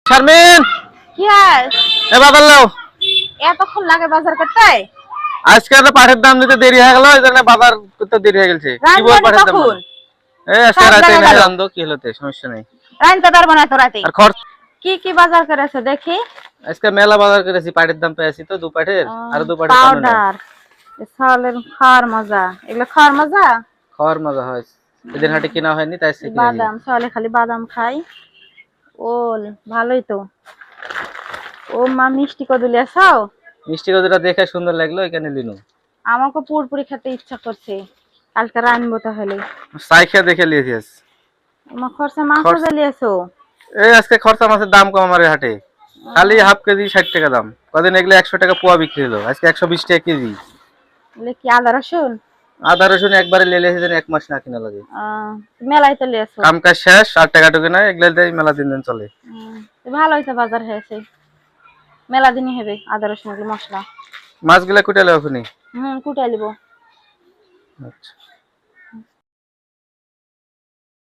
শারমিন কি হয়? এ বাজার লাও। এতক্ষণ লাগে বাজার করতে? আজকে তো পাঠের দাম দিতে দেরি হয়ে গেল, এইজন্য বাজার করতে দেরি হয়ে গেছে। কি বল পাঠের দাম? এই আজকে রাতে না রান্দো কি হলোতে সমস্যা নাই। রাইনতে পারবো না তো রাতে। আর খরচ কি কি বাজার করেছে দেখি? আজকে মেলা বাজার করেছি, পাঠের দাম পেয়েছি তো দু পাঠের আর দু পাঠের কারণে পাউডার সালের খাওয়ার মজা, এগুলো খাওয়ার মজা। খাওয়ার মজা হয়। এদিন হাটে কিনা হয়নি তাই সে কিনে বাদাম সালে খালি বাদাম খাই। ওল ভালোই তো। ও মা মিষ্টি কদলি আসাও? মিষ্টি কদুটা দেখে সুন্দর লাগলো এখানে লিনু। আমাকে পুরপুরি খেতে ইচ্ছা করছে, কালকে রানবো তাহলে। সাইখা দেখে লিয়েছিস। আমার খরচা মাছ জ্বালিয়েছো? এই আজকে খরচা মাছের দাম কম আমার এই হাটে, খালি হাফ কেজি 60 টাকা দাম। কদিন এগুলো 100 টাকা পোয়া বিক্রি হলো, আজকে 120 টাকা কেজি। কি আদা রসুন? আদা রসুন একবারে লেলে সেদিন 1 মাস না কিনা লাগে। মেলাই তো লিয়েছো? কাম কাজ শেষ, 8 টাকা টুকু না এগুলো দিয়ে মেলা দিন দিন চলে। ভালোই তো বাজার হয়েছে, মেলা দিনই হবে আদা রসুন মশলা। মাছগুলা কুটালে ওখানে কুটাই লিব। আচ্ছা।